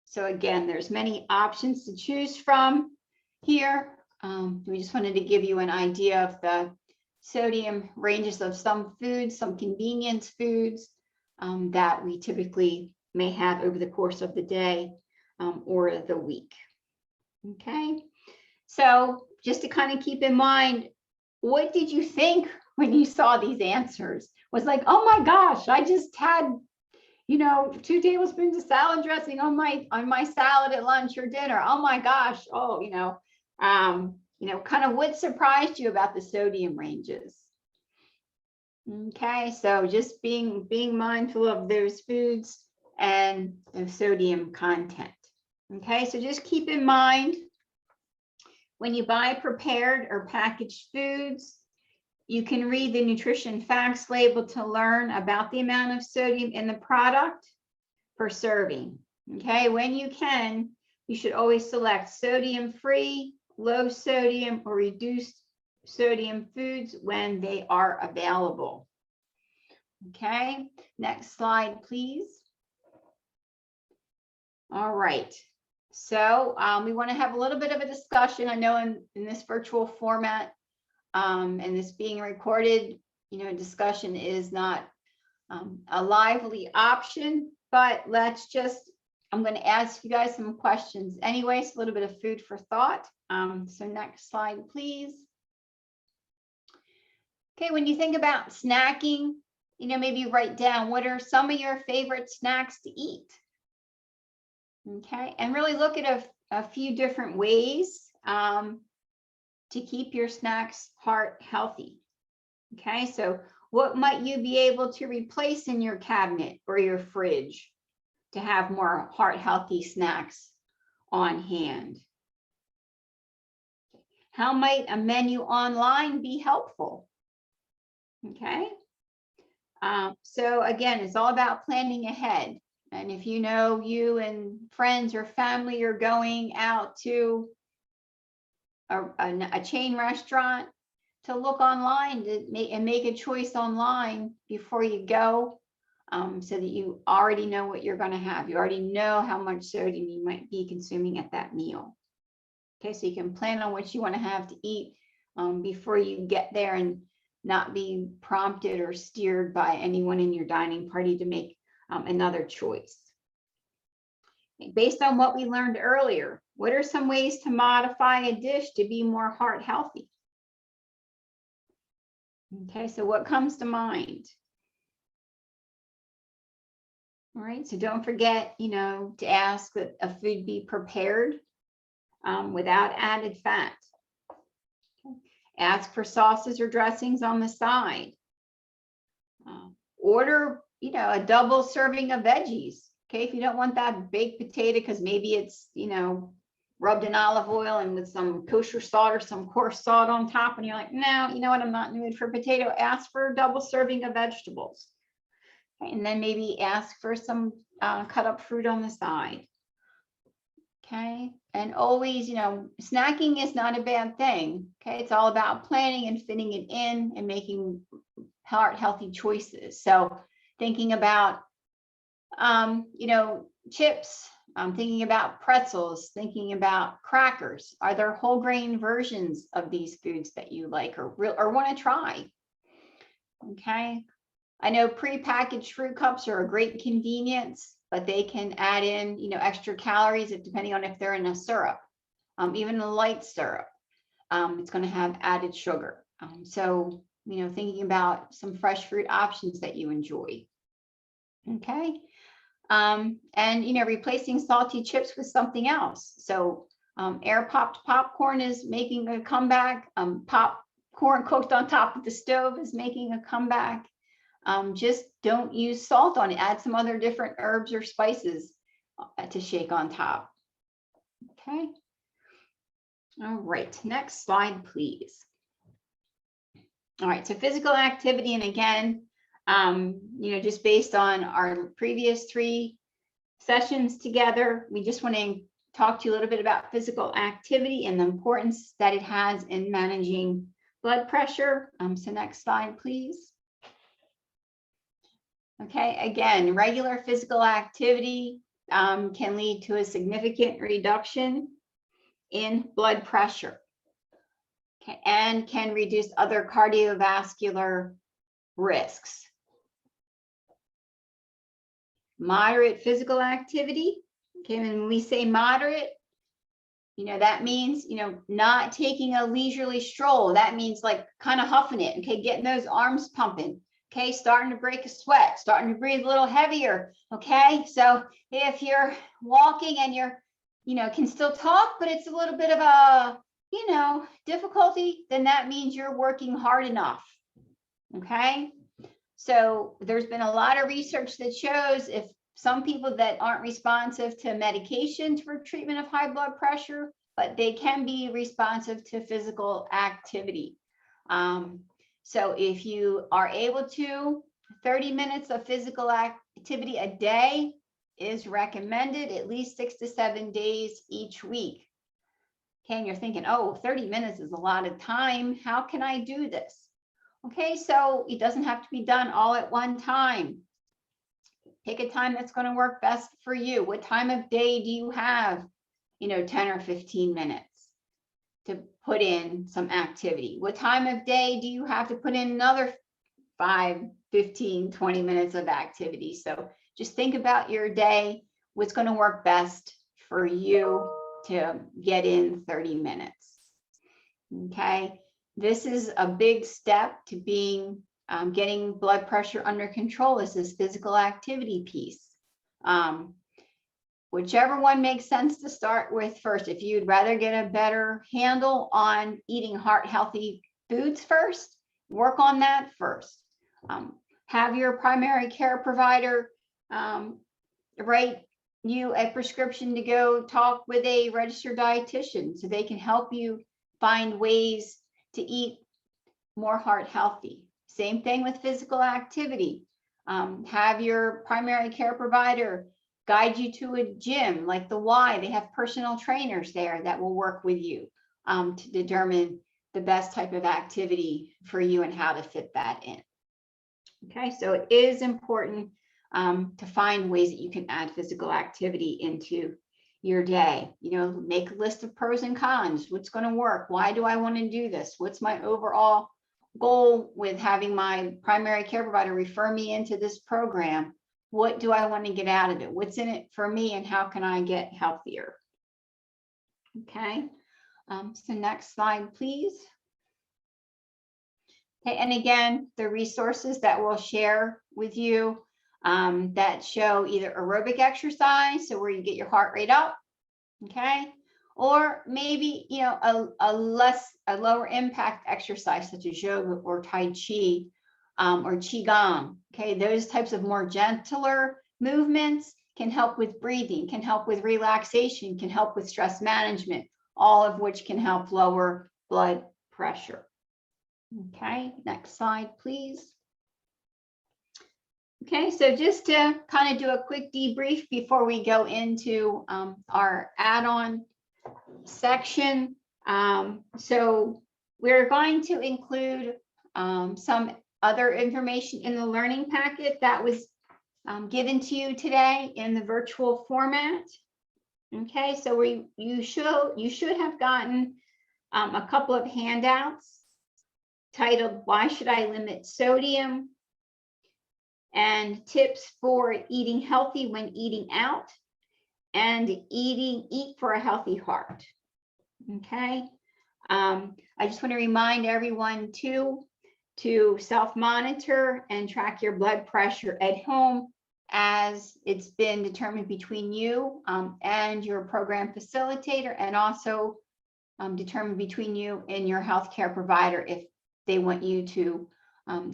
[SPEAKER 1] So again, there's many options to choose from here. We just wanted to give you an idea of the sodium ranges of some foods, some convenience foods that we typically may have over the course of the day or the week. Okay, so just to kind of keep in mind, what did you think when you saw these answers? Was like, oh my gosh, I just had, 2 tablespoons of salad dressing on my salad at lunch or dinner. Oh my gosh, kind of what surprised you about the sodium ranges? Okay, so just being mindful of those foods and the sodium content. Okay, so just keep in mind when you buy prepared or packaged foods, you can read the nutrition facts label to learn about the amount of sodium in the product per serving. Okay, when you can, you should always select sodium-free, low sodium, or reduced sodium foods when they are available. Okay, next slide, please. All right. So we want to have a little bit of a discussion. I know in this virtual format and this being recorded, discussion is not a lively option, but I'm going to ask you guys some questions anyway, so a little bit of food for thought. So next slide, please. Okay, when you think about snacking, maybe write down what are some of your favorite snacks to eat. Okay, and really look at a few different ways to keep your snacks heart healthy. Okay, so what might you be able to replace in your cabinet or your fridge to have more heart healthy snacks on hand? How might a menu online be helpful? Okay, so again, it's all about planning ahead. And if you and friends or family are going out to a chain restaurant, to look online and make a choice online before you go, so that you already know what you're going to have. You already know how much sodium you might be consuming at that meal. Okay, so you can plan on what you want to have to eat before you get there and not be prompted or steered by anyone in your dining party to make another choice. Based on what we learned earlier, what are some ways to modify a dish to be more heart healthy? Okay, so what comes to mind? All right, so don't forget, to ask that a food be prepared without added fat. Okay. Ask for sauces or dressings on the side. Order, a double serving of veggies. Okay, if you don't want that baked potato because maybe it's, rubbed in olive oil and with some kosher salt or some coarse salt on top, and you're like, no, you know what, I'm not in the mood for potato. Ask for a double serving of vegetables. Okay, and then maybe ask for some cut up fruit on the side. Okay, and always, snacking is not a bad thing. Okay, it's all about planning and fitting it in and making heart healthy choices. So thinking about chips, thinking about pretzels, thinking about crackers. Are there whole grain versions of these foods that you like or want to try? Okay, I know prepackaged fruit cups are a great convenience, but they can add in, extra calories depending on if they're in a syrup, even a light syrup. It's going to have added sugar. So, thinking about some fresh fruit options that you enjoy. Okay. And, replacing salty chips with something else. So air popped popcorn is making a comeback. Popcorn cooked on top of the stove is making a comeback. Just don't use salt on it. Add some other different herbs or spices to shake on top. Okay. All right, next slide, please. All right, so physical activity, and again, just based on our previous 3 sessions together, we just want to talk to you a little bit about physical activity and the importance that it has in managing blood pressure. So next slide, please. Okay, again, regular physical activity can lead to a significant reduction in blood pressure, okay, and can reduce other cardiovascular risks. Moderate physical activity, okay, when we say moderate, that means, not taking a leisurely stroll. That means like kind of huffing it, okay, getting those arms pumping, okay, starting to break a sweat, starting to breathe a little heavier, okay? So if you're walking and you're, can still talk, but it's a little bit of a, difficulty, then that means you're working hard enough, okay? So there's been a lot of research that shows if some people that aren't responsive to medications for treatment of high blood pressure, but they can be responsive to physical activity. So if you are able to, 30 minutes of physical activity a day is recommended, at least 6 to 7 days each week. Okay, and you're thinking, oh, 30 minutes is a lot of time. How can I do this? Okay, so it doesn't have to be done all at one time. Pick a time that's going to work best for you. What time of day do you have, 10 or 15 minutes to put in some activity? What time of day do you have to put in another 5, 15, 20 minutes of activity? So just think about your day, what's going to work best for you to get in 30 minutes. Okay, this is a big step to being getting blood pressure under control, is this physical activity piece. Whichever one makes sense to start with first. If you'd rather get a better handle on eating heart healthy foods first, work on that first. Have your primary care provider write you a prescription to go talk with a registered dietitian so they can help you find ways to eat more heart healthy. Same thing with physical activity. Have your primary care provider guide you to a gym like the Y. They have personal trainers there that will work with you to determine the best type of activity for you and how to fit that in. Okay, so it is important to find ways that you can add physical activity into your day. Make a list of pros and cons. What's going to work? Why do I want to do this? What's my overall goal with having my primary care provider refer me into this program? What do I want to get out of it? What's in it for me, and how can I get healthier? Okay, so next slide, please. Okay, and again, the resources that we'll share with you that show either aerobic exercise, so where you get your heart rate up, okay, or maybe a lower impact exercise such as yoga or Tai Chi or Qigong. Okay, those types of more gentler movements can help with breathing, can help with relaxation, can help with stress management, all of which can help lower blood pressure. Okay, next slide, please. Okay, so just to kind of do a quick debrief before we go into our add-on section. So we're going to include some other information in the learning packet that was given to you today in the virtual format. Okay, so you should have gotten a couple of handouts titled "Why Should I Limit Sodium?" and tips for eating healthy when eating out, and eat for a healthy heart. Okay, I just want to remind everyone to self-monitor and track your blood pressure at home, as it's been determined between you and your program facilitator, and also determined between you and your healthcare provider if they want you to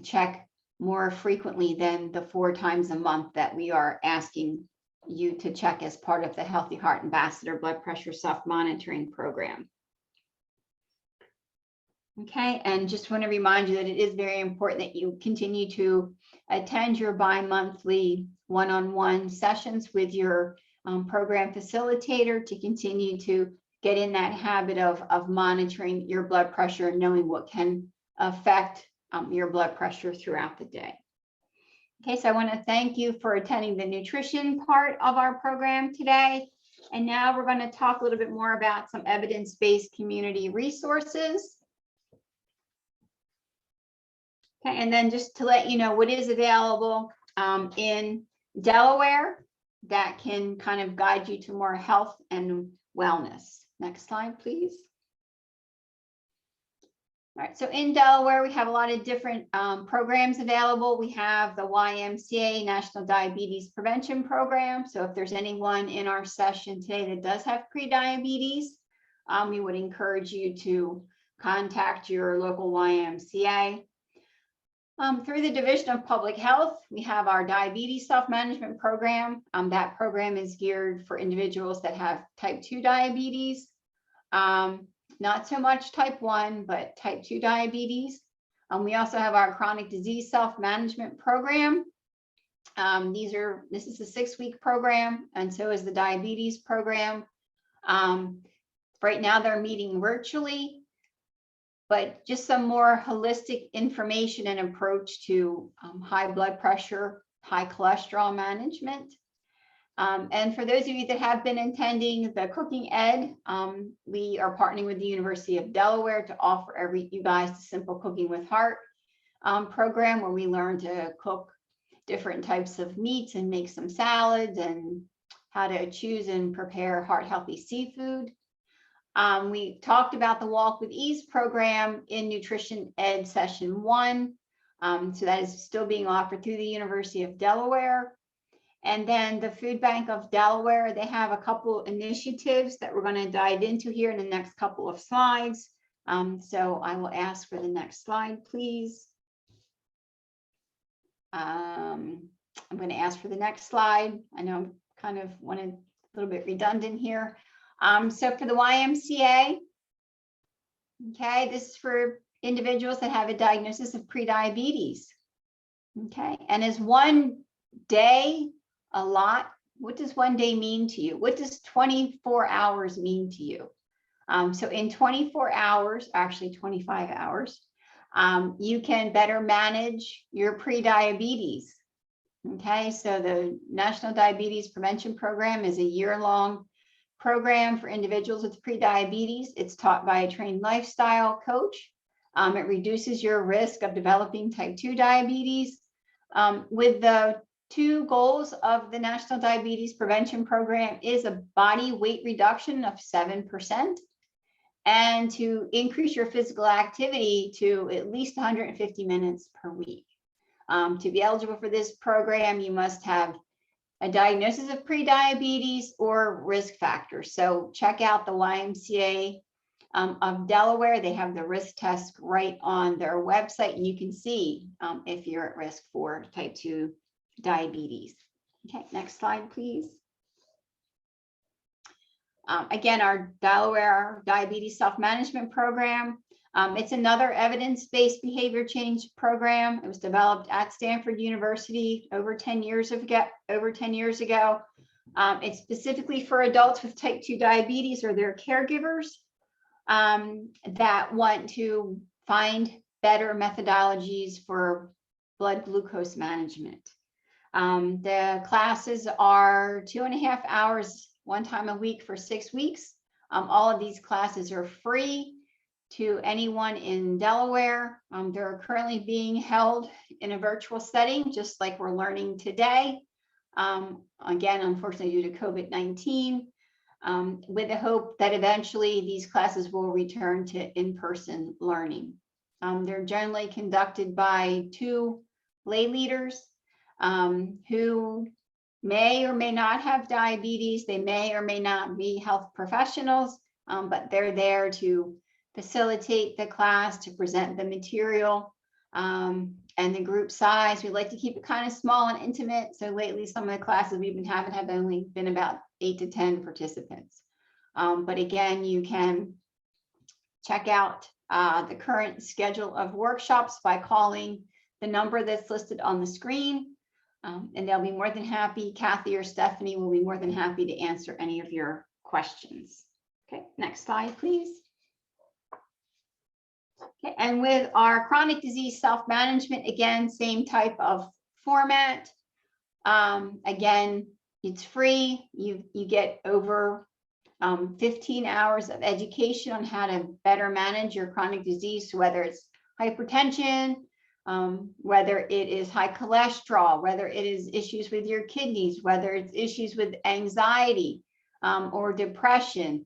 [SPEAKER 1] check more frequently than the 4 times a month that we are asking you to check as part of the Healthy Heart Ambassador blood pressure self-monitoring program. Okay, and just want to remind you that it is very important that you continue to attend your bi-monthly one-on-one sessions with your program facilitator to continue to get in that habit of monitoring your blood pressure and knowing what can affect your blood pressure throughout the day. Okay, so I want to thank you for attending the nutrition part of our program today. And now we're going to talk a little bit more about some evidence-based community resources. Okay, and then just to let you know what is available in Delaware that can kind of guide you to more health and wellness. Next slide, please. All right, so in Delaware, we have a lot of different programs available. We have the YMCA National Diabetes Prevention Program. So if there's anyone in our session today that does have prediabetes, we would encourage you to contact your local YMCA. Through the Division of Public Health, we have our Diabetes Self-Management Program. That program is geared for individuals that have type 2 diabetes. Not so much type 1, but type 2 diabetes. We also have our Chronic Disease Self-Management Program. This is a 6-week program, and so is the Diabetes Program. Right now they're meeting virtually, but just some more holistic information and approach to high blood pressure, high cholesterol management. And for those of you that have been attending the Cooking Ed, we are partnering with the University of Delaware to offer you guys the Simple Cooking with Heart program, where we learn to cook different types of meats and make some salads and how to choose and prepare heart-healthy seafood. We talked about the Walk with Ease program in Nutrition Ed Session 1. So that is still being offered through the University of Delaware. And then the Food Bank of Delaware, they have a couple initiatives that we're going to dive into here in the next couple of slides. So I will ask for the next slide, please. I'm going to ask for the next slide. I know I'm kind of a little bit redundant here. So for the YMCA, okay, this is for individuals that have a diagnosis of prediabetes. Okay, and is one day a lot? What does one day mean to you? What does 24 hours mean to you? So in 24 hours, actually 25 hours, you can better manage your prediabetes. Okay, so the National Diabetes Prevention Program is a year-long program for individuals with prediabetes. It's taught by a trained lifestyle coach. It reduces your risk of developing type 2 diabetes. With the 2 goals of the National Diabetes Prevention Program is a body weight reduction of 7% and to increase your physical activity to at least 150 minutes per week. To be eligible for this program, you must have a diagnosis of prediabetes or risk factors. So check out the YMCA of Delaware. They have the risk test right on their website, and you can see if you're at risk for type 2 diabetes. Okay, next slide, please. Again, our Delaware Diabetes Self-Management Program. It's another evidence-based behavior change program. It was developed at Stanford University over 10 years ago. It's specifically for adults with type 2 diabetes or their caregivers that want to find better methodologies for blood glucose management. The classes are 2.5 hours, 1 time a week for 6 weeks. All of these classes are free to anyone in Delaware. They're currently being held in a virtual setting, just like we're learning today. Again, unfortunately, due to COVID-19, with the hope that eventually these classes will return to in-person learning. They're generally conducted by 2 lay leaders who may or may not have diabetes. They may or may not be health professionals, but they're there to facilitate the class, to present the material, and the group size. We like to keep it kind of small and intimate. So lately, some of the classes we've been having have only been about 8 to 10 participants. But again, you can check out the current schedule of workshops by calling the number that's listed on the screen. And they'll be more than happy. Kathy or Stephanie will be more than happy to answer any of your questions. Okay, next slide, please. Okay, and with our chronic disease self-management, again, same type of format. Again, it's free. You get over 15 hours of education on how to better manage your chronic disease, so whether it's hypertension, whether it is high cholesterol, whether it is issues with your kidneys, whether it's issues with anxiety or depression,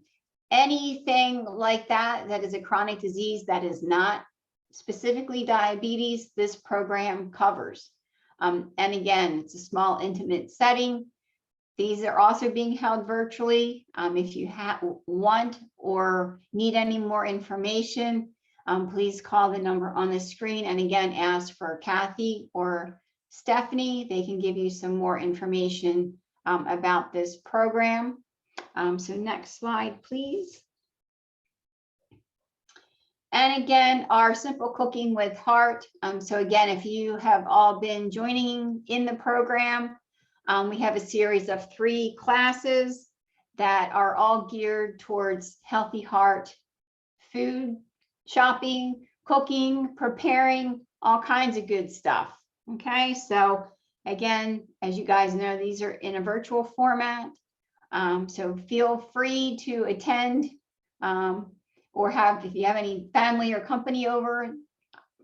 [SPEAKER 1] anything like that that is a chronic disease that is not specifically diabetes, this program covers. And again, it's a small, intimate setting. These are also being held virtually. If you want or need any more information, please call the number on the screen. And again, ask for Kathy or Stephanie. They can give you some more information about this program. So next slide, please. And again, our Simple Cooking with Heart. So again, if you have all been joining in the program, we have a series of 3 classes that are all geared towards healthy heart, food, shopping, cooking, preparing, all kinds of good stuff. Okay, so again, as you guys know, these are in a virtual format. So feel free to attend or if you have any family or company over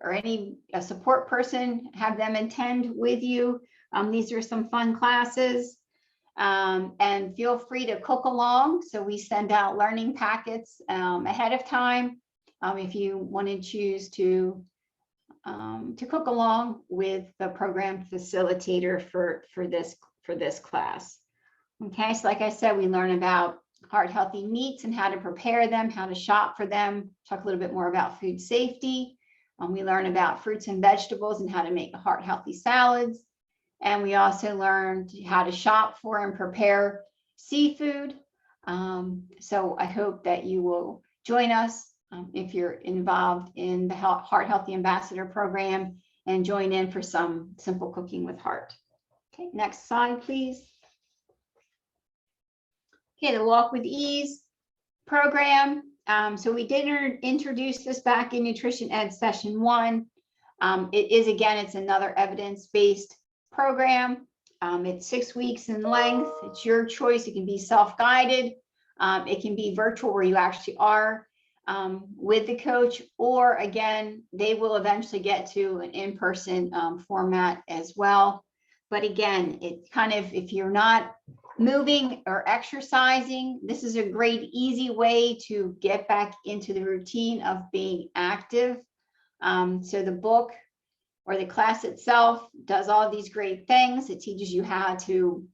[SPEAKER 1] or a support person, have them attend with you. These are some fun classes, and feel free to cook along. So we send out learning packets ahead of time if you want to choose to cook along with the program facilitator for this class. Okay, so like I said, we learn about heart healthy meats and how to prepare them, how to shop for them, talk a little bit more about food safety. We learn about fruits and vegetables and how to make heart healthy salads. And we also learned how to shop for and prepare seafood. So I hope that you will join us if you're involved in the Heart Healthy Ambassador program and join in for some Simple Cooking with Heart. Okay, next slide, please. Okay, the Walk with Ease program. So we did introduce this back in Nutrition Ed Session 1. It's another evidence-based program. It's 6 weeks in length. It's your choice. It can be self-guided. It can be virtual where you actually are with the coach, or again, they will eventually get to an in-person format as well. But again, it's kind of, if you're not moving or exercising, this is a great, easy way to get back into the routine of being active. So the book or the class itself does all these great things. It teaches you how to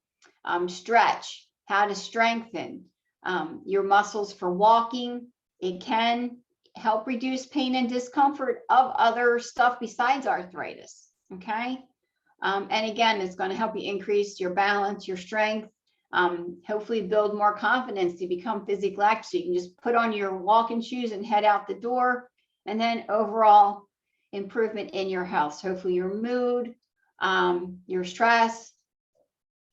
[SPEAKER 1] stretch, how to strengthen your muscles for walking. It can help reduce pain and discomfort of other stuff besides arthritis, okay? And again, it's going to help you increase your balance, your strength, hopefully build more confidence to become physically active. So you can just put on your walking shoes and head out the door, and then overall improvement in your health. So hopefully your mood, your stress,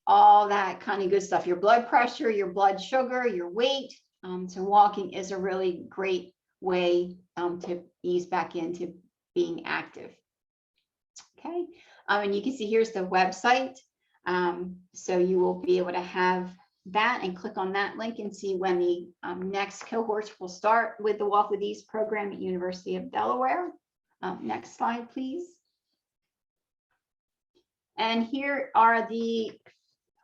[SPEAKER 1] all that kind of good stuff, your blood pressure, your blood sugar, your weight. So walking is a really great way to ease back into being active. Okay, and you can see here's the website. So you will be able to have that and click on that link and see when the next cohorts will start with the Walk with Ease program at University of Delaware. Next slide, please. And here are the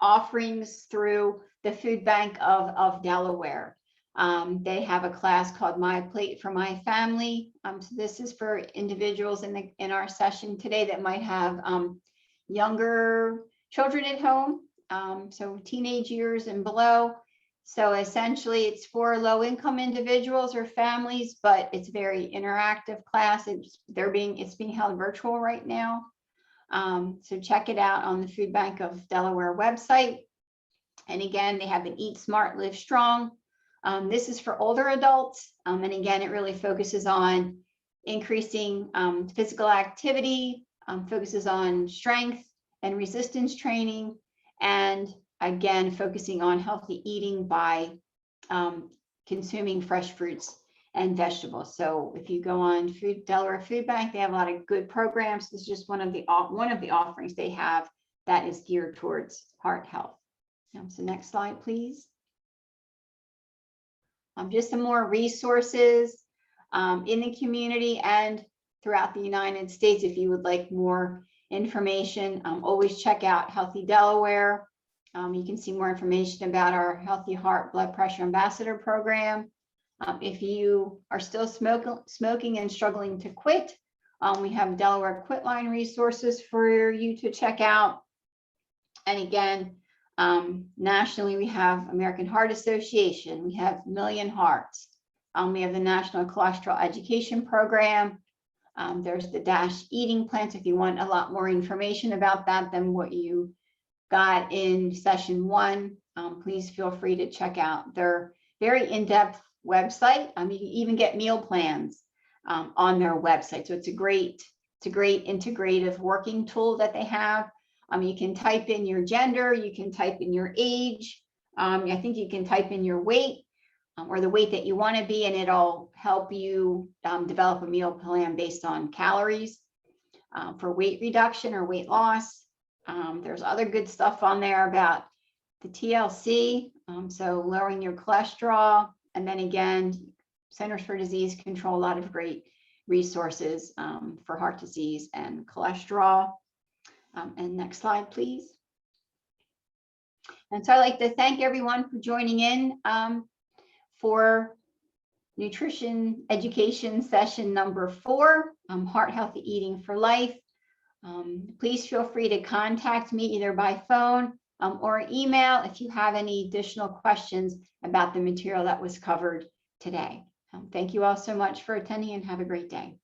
[SPEAKER 1] offerings through the Food Bank of Delaware. They have a class called My Plate for My Family. So this is for individuals in our session today that might have younger children at home, so teenage years and below. So essentially it's for low-income individuals or families, but it's a very interactive class. It's being held virtual right now. So check it out on the Food Bank of Delaware website. And again, they have an Eat Smart, Live Strong. This is for older adults. And again, it really focuses on increasing physical activity, focuses on strength and resistance training, and again, focusing on healthy eating by consuming fresh fruits and vegetables. So if you go on Delaware Food Bank, they have a lot of good programs. This is just one of the offerings they have that is geared towards heart health. So next slide, please. Just some more resources in the community and throughout the United States. If you would like more information, always check out Healthy Delaware. You can see more information about our Healthy Heart Blood Pressure Ambassador Program. If you are still smoking and struggling to quit, we have Delaware Quit Line resources for you to check out. And again, nationally, we have American Heart Association, we have Million Hearts, we have the National Cholesterol Education Program. There's the DASH eating plans. If you want a lot more information about that than what you got in session 1, please feel free to check out their very in-depth website. You can even get meal plans on their website. So it's a great integrative working tool that they have. You can type in your gender, you can type in your age. I think you can type in your weight or the weight that you want to be, and it'll help you develop a meal plan based on calories for weight reduction or weight loss. There's other good stuff on there about the TLC, so lowering your cholesterol. And then again, Centers for Disease Control, a lot of great resources for heart disease and cholesterol. And next slide, please. And so I'd like to thank everyone for joining in for nutrition education session number 4, Heart Healthy Eating for Life. Please feel free to contact me either by phone or email if you have any additional questions about the material that was covered today. Thank you all so much for attending and have a great day.